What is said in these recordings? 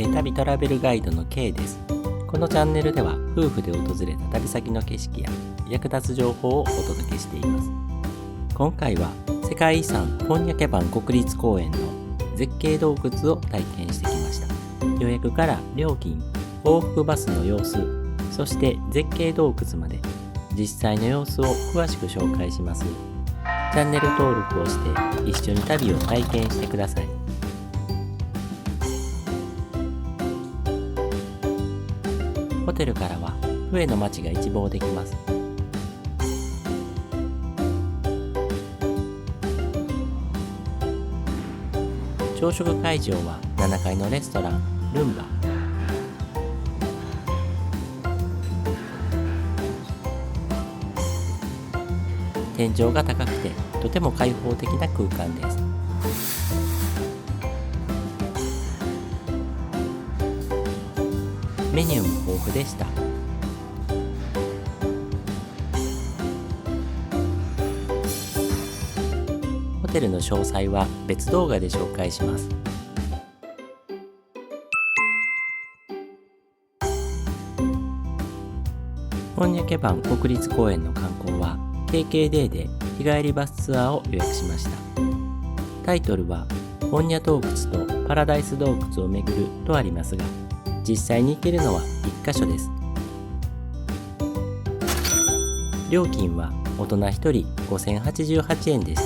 旅トラベルガイドの K です。このチャンネルでは夫婦で訪れた旅先の景色や役立つ情報をお届けしています。今回は世界遺産ポンニャケバン国立公園の絶景洞窟を体験してきました。予約から料金、往復バスの様子、そして絶景洞窟まで実際の様子を詳しく紹介します。チャンネル登録をして一緒に旅を体験してください。ホテルからはフエの街が一望できます。朝食会場は7階のレストランルンバ。天井が高くてとても開放的な空間です。メニューも豊富でした。ホテルの詳細は別動画で紹介します。ポンニャケバン国立公園の観光は KKday で日帰りバスツアーを予約しました。タイトルはポンニャ洞窟とパラダイス洞窟を巡るとありますが、実際に行けるのは1カ所です。料金は大人1人5088円でした。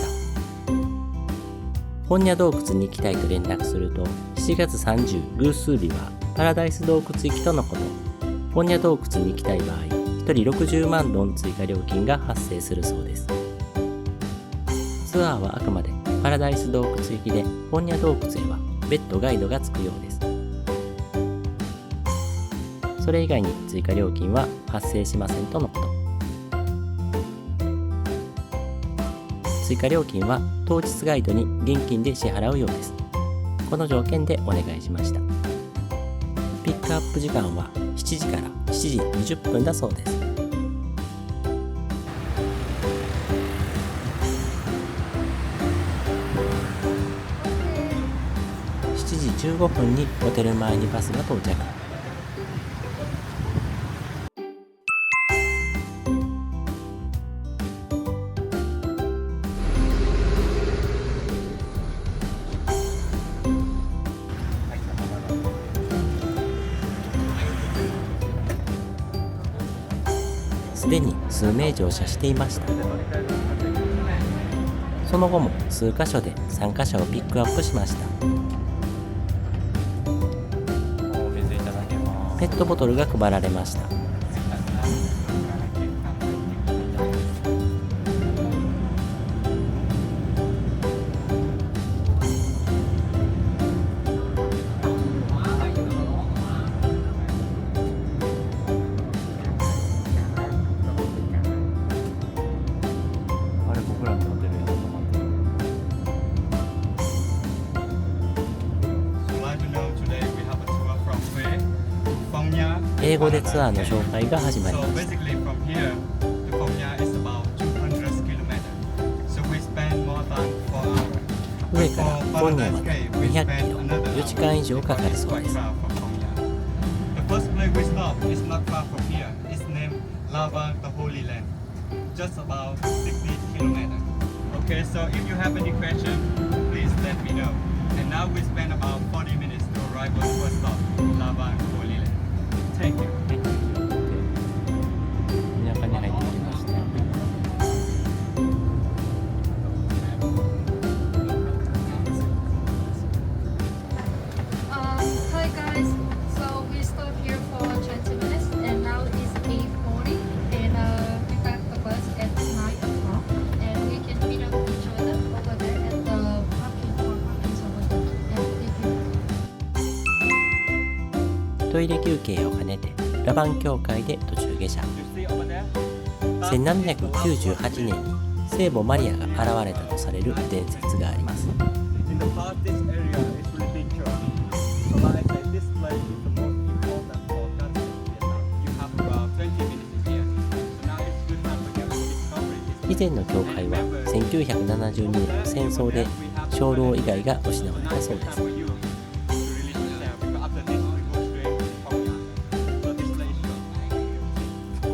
ポンニャ洞窟に行きたいと連絡すると、7月30偶数日はパラダイス洞窟行きとのこと。ポンニャ洞窟に行きたい場合、1人60万ドン追加料金が発生するそうです。ツアーはあくまでパラダイス洞窟行きで、ポンニャ洞窟へは別途ガイドがつくようです。それ以外に追加料金は発生しませんとのこと。追加料金は当日ガイドに現金で支払うようです。この条件でお願いしました。ピックアップ時間は7時から7時20分だそうです。7時15分にホテル前にバスが到着。すでに数名乗車していました。その後も数箇所で参加者をピックアップしました。ペットボトルが配られました。英語でツアーの紹介が始まりました。上からポンニャまで200キロ、4時間以上かかるそうです。田舎に入ってきました。Hi guys, so we stopped here for 20 minutes and now it's 8:40 and we got the bus at 9 o'clock and we can meet up each other over there at the parking over there. Thank you. トイレ休憩を兼ねてラバン教会で途中下車。1798年に聖母マリアが現れたとされる伝説があります。以前の教会は1972年の戦争で鐘楼以外が失われたそうです。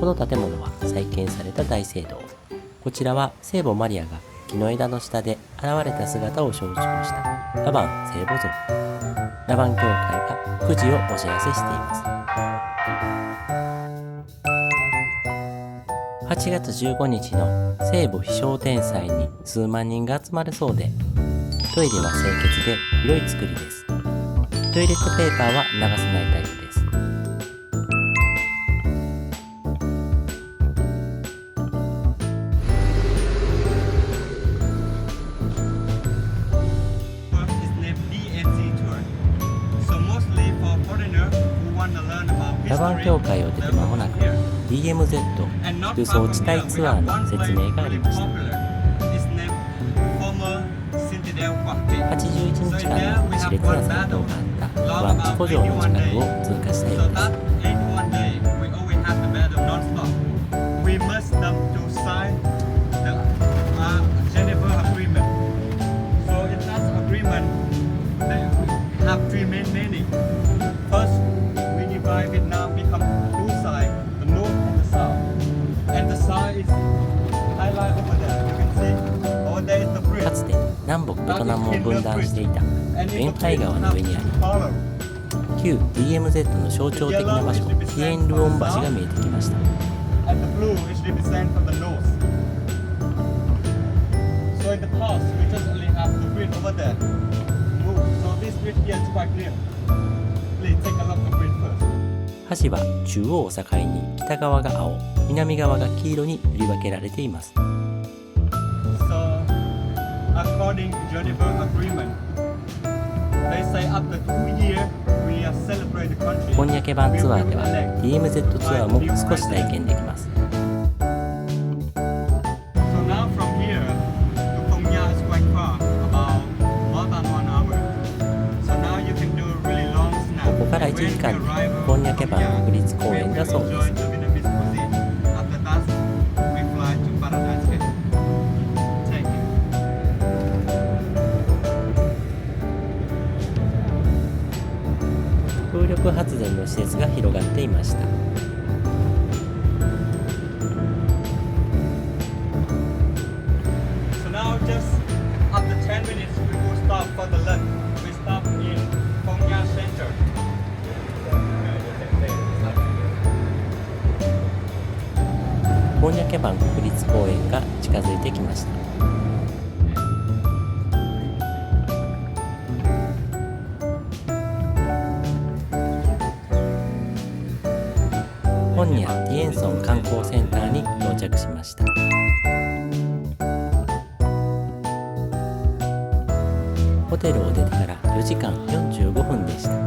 この建物は再建された大聖堂。こちらは聖母マリアが木の枝の下で現れた姿を象徴したラバン聖母像。ラバン教会が9時をお知らせしています。8月15日の聖母飛翔天祭に数万人が集まるそうで、トイレは清潔で広い作りです。トイレットペーパーは流さないタイプです。ラバン教会を出て間もなく DMZ 空想地帯ツアーの説明がありました。81日間の熾烈な戦闘があったグアンチ湖上の近くを通過したようです。かつて南北ベトナムを分断していたベンハイ川の上にあり、旧 DMZ の象徴的な場所、ティエンルオン橋が見えてきました。橋は中央を境に北側が青、南側が黄色に振り分けられています。こんにゃけ版ツアーでは DMZ ツアーも少し体験できます。ここから1時間でこんにゃけ版国立公園だそうです。風力発電の施設が広がっていました。こんにゃけ版国立公園が近づいてきました。本ニャ・ティエンソン観光センターに到着しました。ホテルを出てから4時間45分でした。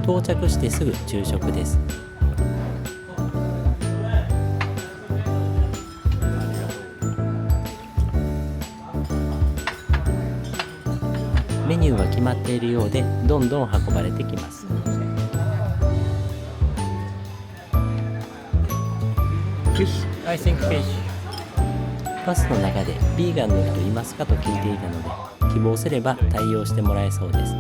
到着してすぐ昼食です。メニューは決まっているようでどんどん運ばれてきます。I think fish. バスの中でビーガンの人いますかと聞いていたので、希望すれば対応してもらえそうです。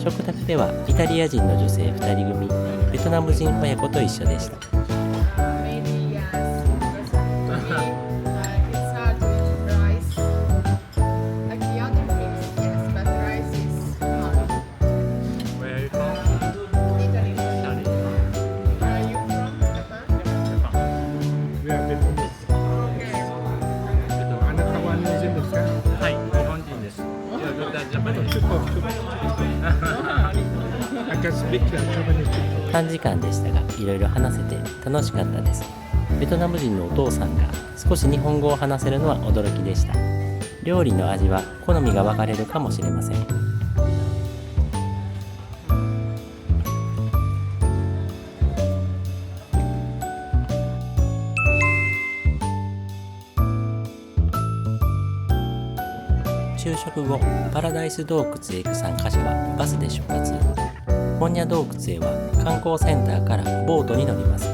食卓ではイタリア人の女性2人組、ベトナム人親子と一緒でした。短時間でしたがいろいろ話せて楽しかったです。ベトナム人のお父さんが少し日本語を話せるのは驚きでした。料理の味は好みが分かれるかもしれません。昼食後、パラダイス洞窟へ行く参加者はバスで出発。ポンニャ洞窟へは観光センターからボートに乗ります。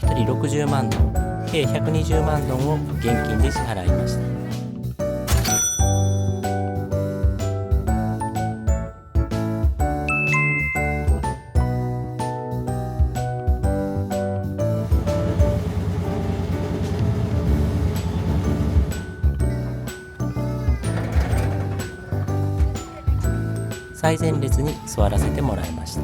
1人60万ドン、計120万ドンを現金で支払いました。最前列に座らせてもらいました。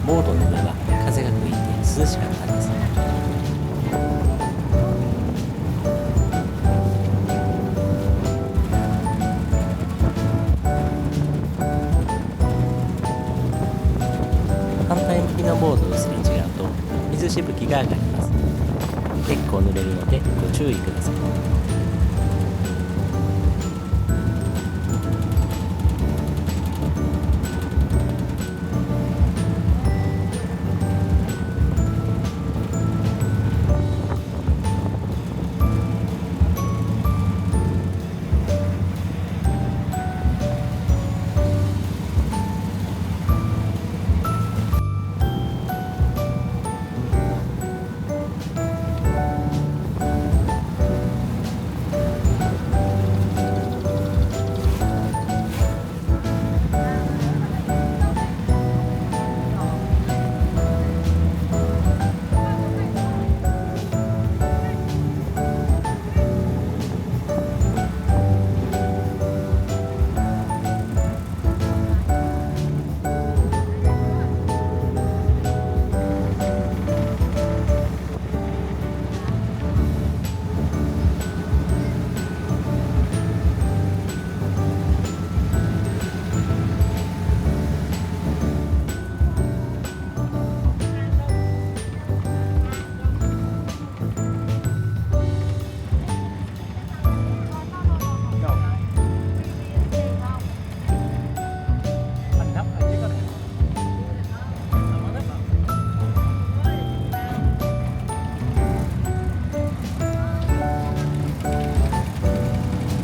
ボートの上は風が吹いて涼しかったです。反対向きのボートとすれ違うと水しぶきが上がります。結構濡れるのでご注意ください。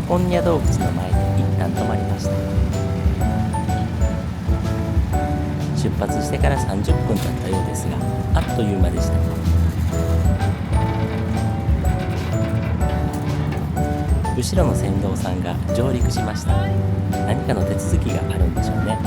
ポンニャ洞窟の前で一旦止まりました。出発してから30分経ったようですが、あっという間でした。後ろの船頭さんが上陸しました。何かの手続きがあるんでしょうね。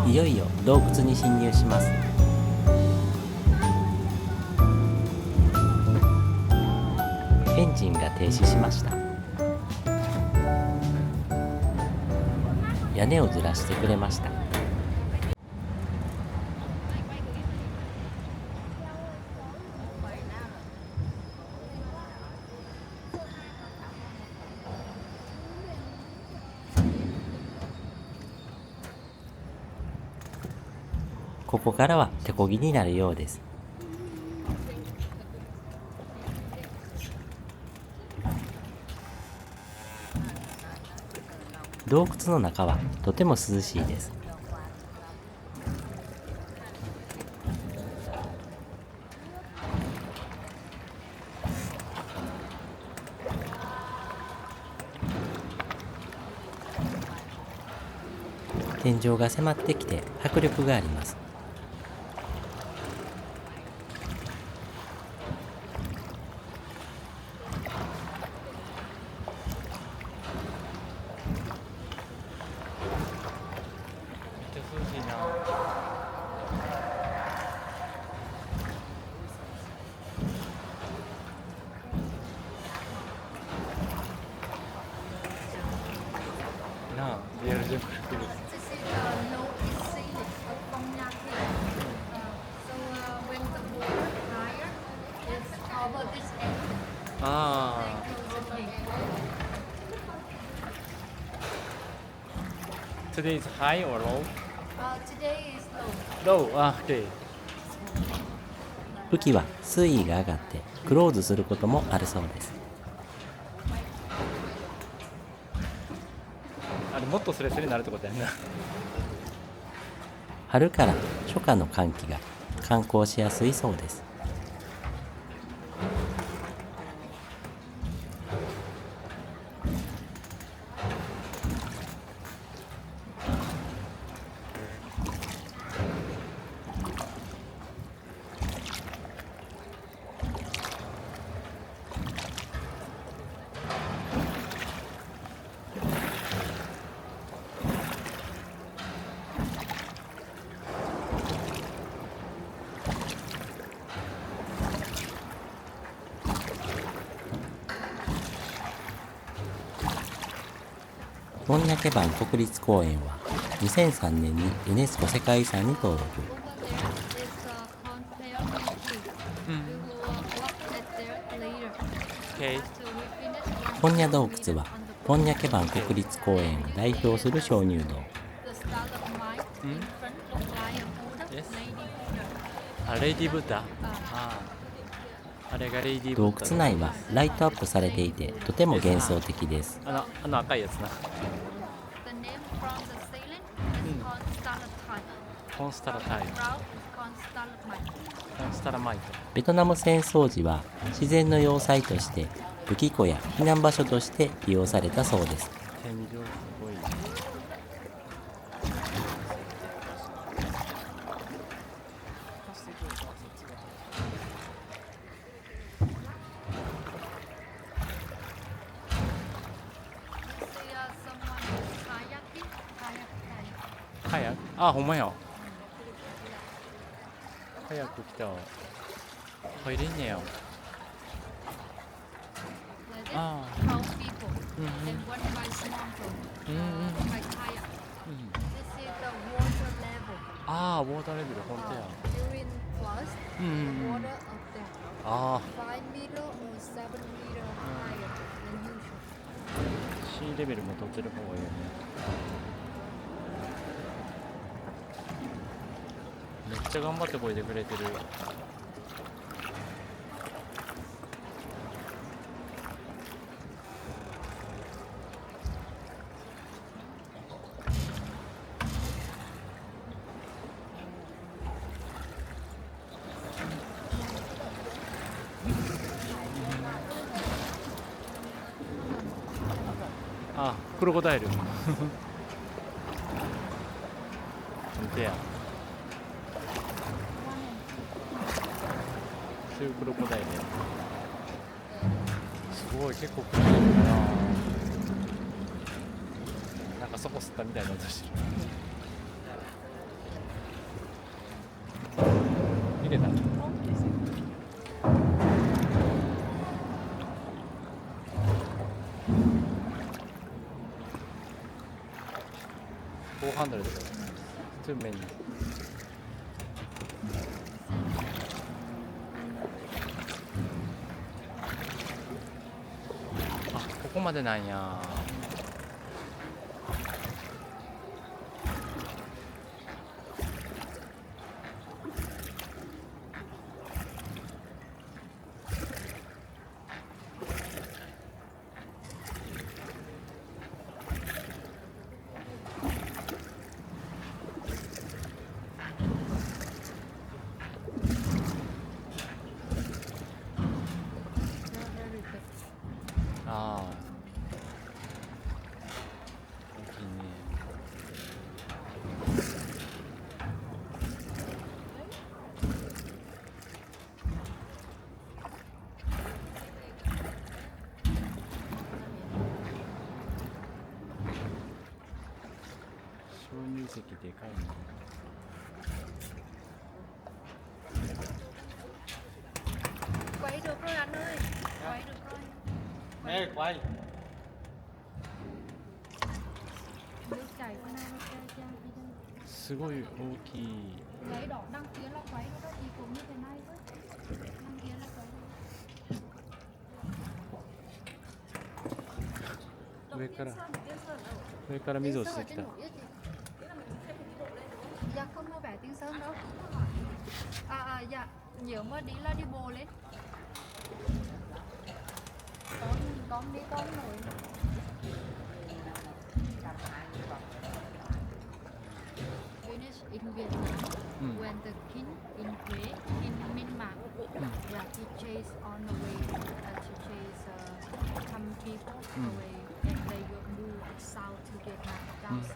いよいよ洞窟に侵入します。エンジンが停止しました。屋根をずらしてくれました。ここからは手漕ぎになるようです。洞窟の中はとても涼しいです。天井が迫ってきて迫力があります。Today is high or low? Today is low. Low. Ah, okay. 雨季は水位が上がってクローズすることもあるそうです。あれもっとスレスレになるってことやんな。春から初夏の寒気が観光しやすいそうです。こんにゃけ坂国立公園は2003年にユネスコ世界遺産に登録。Okay. こんにゃ洞窟はこんにゃけ坂国立公園を代表する鍾乳洞。Yes. あ、レイディーブッダ。ああれがレイディーブ洞ッダ。窟内はライトアップされていてとても幻想的です。あの赤いやつな。コンスタラタイム。コンスタラマイト。ベトナム戦争時は自然の要塞として武器庫や避難場所として利用されたそうです。天井すごい。カヤック。あ、ほんまや。カヤック来た。入れんねや。ああ。うんうん。ああ、ウォーターレベル、ほんとや。うんうんうん。ああ。C レベルも取ってる方がいいよね。めっちゃ頑張ってこいでくれてる。あ、クロコダイル。ほんとや。そういうクロコダイル。すごい、結構来るんだな。なんかそこ吸ったみたいな音してる。入れた。400too many. あ、ここまでなんや。ああ、大きいね。鍾乳石でかいね。Quay được rồi anh ơi. Quay được rồi. Nè, quay. Nước chảy qua này nó chảy ra đi đây. すごい大きい。 Lấy đỏ đằng kia là quay nó thì cũng như thế này thôi. Đằng kia là quay. 上から水落ちてきた。Yên Sơn đâu. Dạ, nếu mà đi là đi bộ lên. Con đi con nổi. Finish in Vietnam when the king in Huế in Myanmar. Yeah, he chased on the way to chase some people away, and they will move south to Vietnam, down south.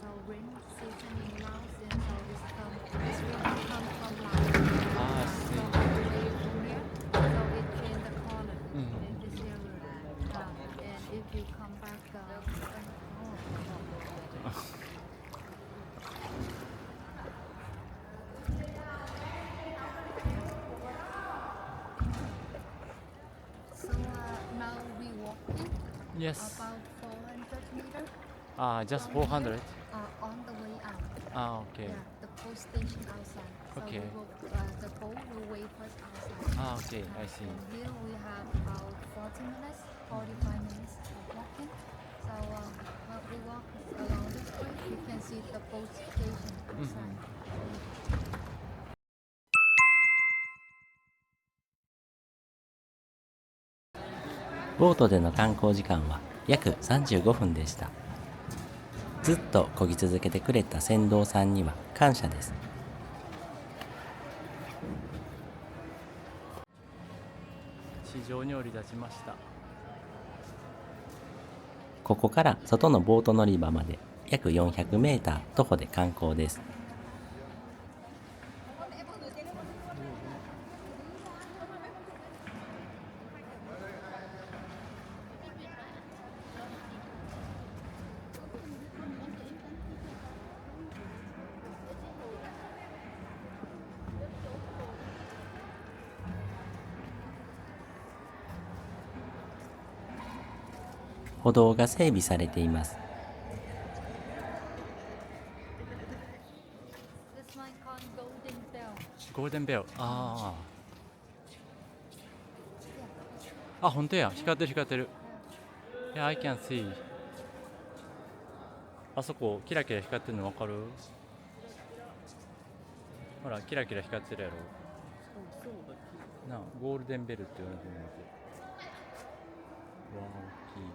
So rain season in Laos, and so this river comes from Laos. So on the way from here, so it change the color in this area. And if you come back, so now we walking Yes. about 400 meters. Just from 400. here, on the way out. Okay. Yeah, the post station outside. So Okay. the boat will wait for us outside. Okay, I see. And here we have about 40 minutes, 45 minutes of walking. So when we walk along this way, you can see the boat station outside. ボートでの観光時間は約35分でした。ずっと漕ぎ続けてくれた船頭さんには感謝です。地上に降り立ちました。ここから外のボート乗り場まで約400メーター徒歩で観光です。歩道が整備されています。This one called Golden Bell. ゴールデンベル。本当や。光ってる光ってる。いや、I can see。あそこ、キラキラ光ってるの分かる？ほら、キラキラ光ってるやろ。なあ、ゴールデンベルって言われてるんだけど。わあ、大きい。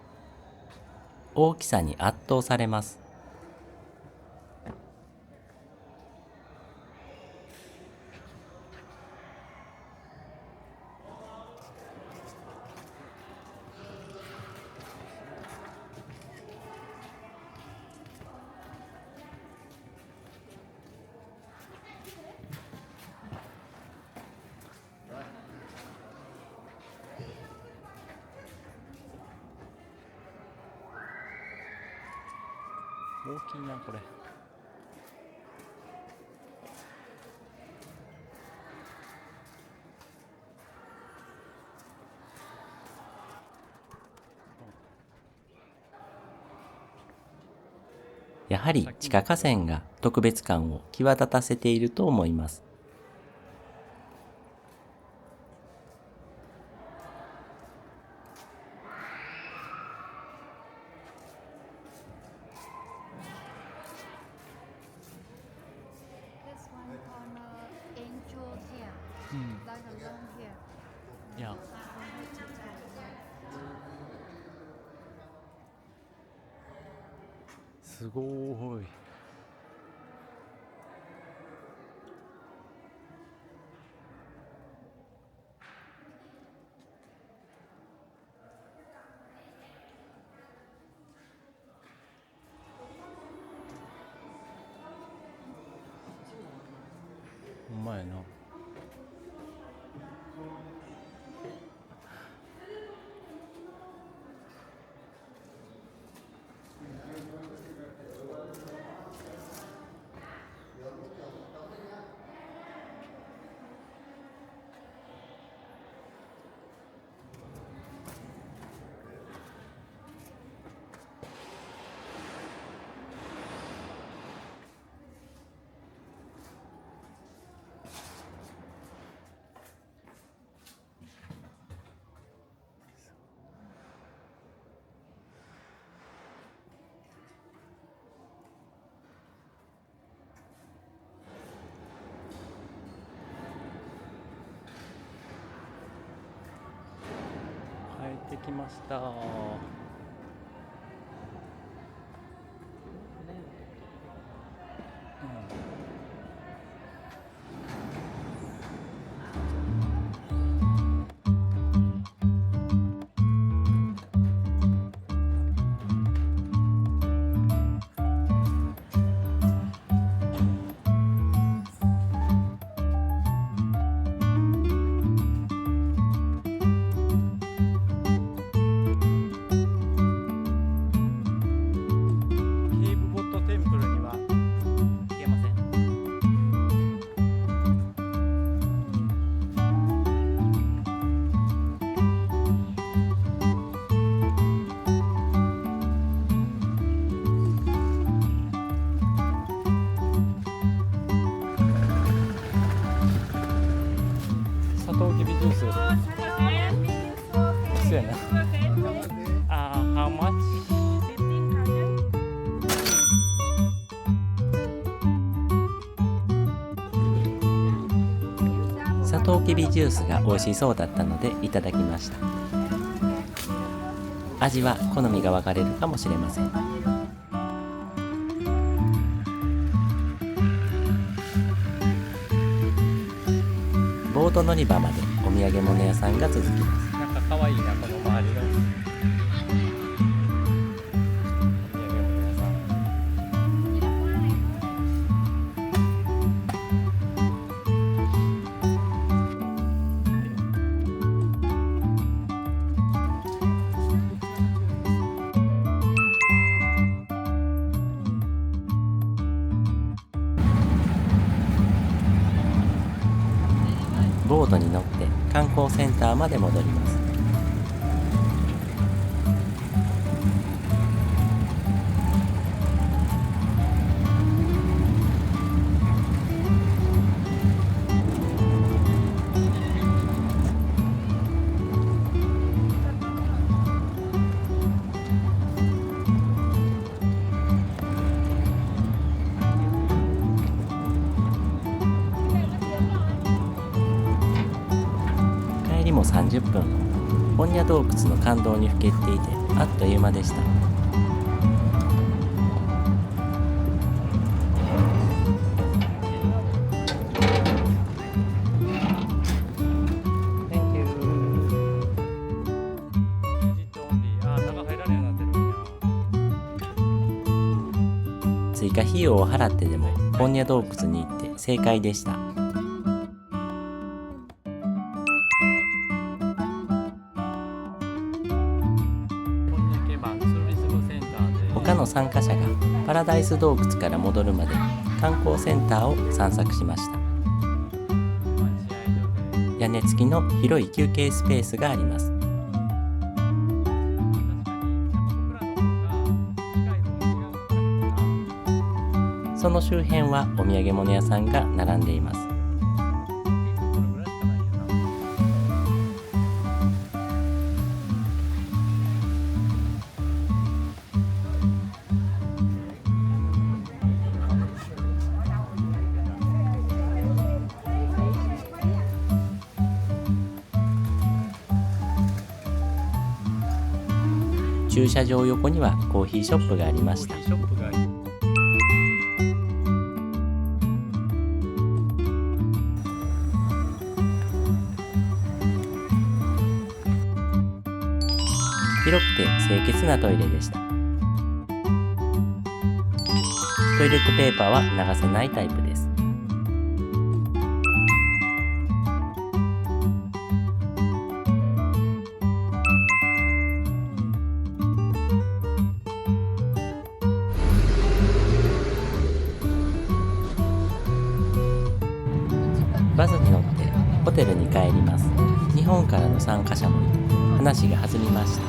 大きさに圧倒されます。大きいな、これ。やはり地下河川が特別感を際立たせていると思います。This one called angel hair, like a long hair. Yeah. From head to toe. すごい。ほんまやな。帰ってきました。ケーブボットテンプルには行けません。サトウキビジュース。そうやな。How much? サトウキビジュースが美味しそうだったのでいただきました。味は好みが分かれるかもしれません。ボート乗り場までお土産物屋さんが続きます。なんか可愛いな、この周りが。お土産物屋さん。ボートに乗って観光センターまで戻ります。帰りも30分。ポンニャ洞窟の感動にふけっていてあっという間でした。追加費用を払ってでもポンニャ洞窟に行って正解でした。他の参加者がパラダイス洞窟から戻るまで観光センターを散策しました。屋根付きの広い休憩スペースがあります。その周辺はお土産物屋さんが並んでいます。駐車場横にはコーヒーショップがありました。広くて清潔なトイレでした。トイレットペーパーは流せないタイプです。バスに乗ってホテルに帰ります。日本からの参加者もいて話が弾みました。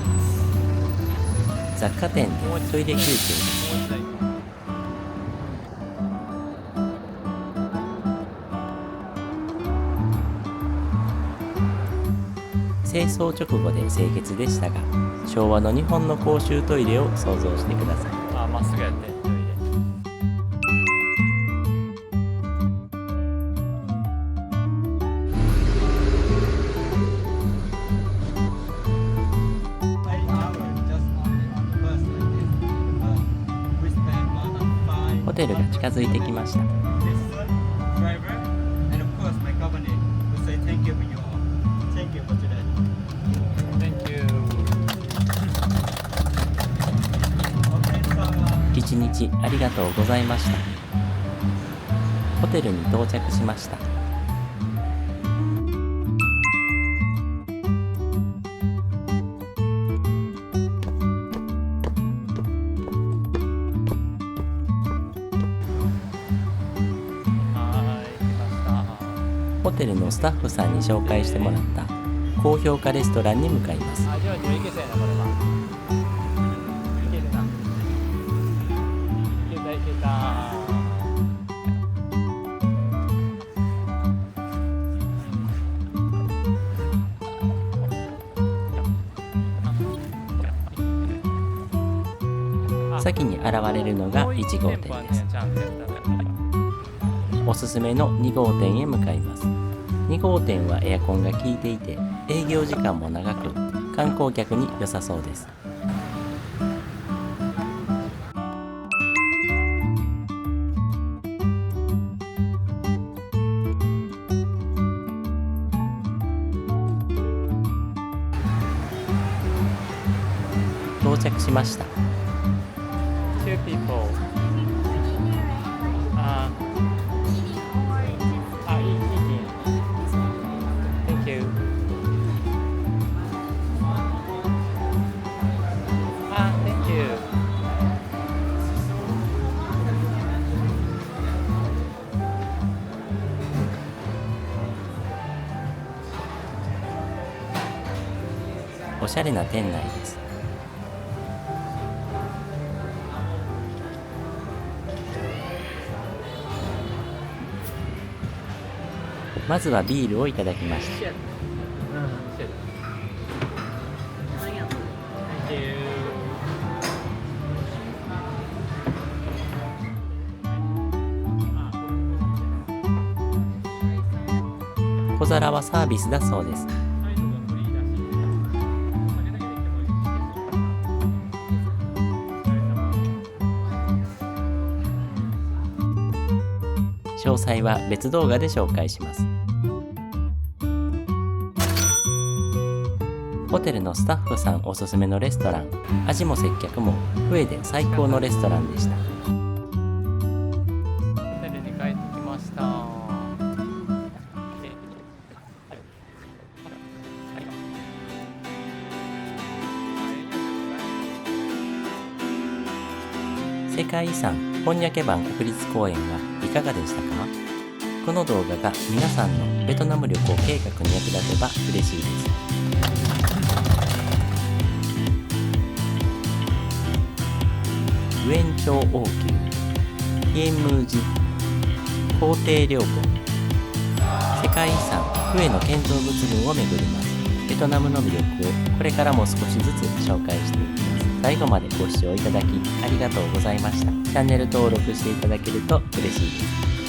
雑貨店でトイレ休憩です。清掃直後で清潔でしたが、昭和の日本の公衆トイレを想像してください。まっすぐやってトイレ。ホテルが近づいてきました。一日ありがとうございました。ホテルに到着しました。ホテルのスタッフさんに紹介してもらった高評価レストランに向かいます。じわじわいけそうやな、これは。いけるな。いけたいけた。先に現れるのが1号店です。おすすめの2号店へ向かいます。2号店はエアコンが効いていて営業時間も長く観光客に良さそうです。到着しました。Two people. Thank you. Thank you. おしゃれな店内です。まずはビールをいただきました。小皿はサービスだそうです。詳細は別動画で紹介します。ホテルのスタッフさんおすすめのレストラン、味も接客もフエで最高のレストランでした。ホテルに帰ってきました。世界遺産本屋家湾国立公園はいかがでしたか？この動画が皆さんのベトナム旅行計画に役立てば嬉しいです。グエン朝王宮、ヒエンムー寺、皇帝陵墓、世界遺産フエの建造物群を巡ります。ベトナムの魅力をこれからも少しずつ紹介していきます。最後までご視聴いただきありがとうございました。チャンネル登録していただけると嬉しいです。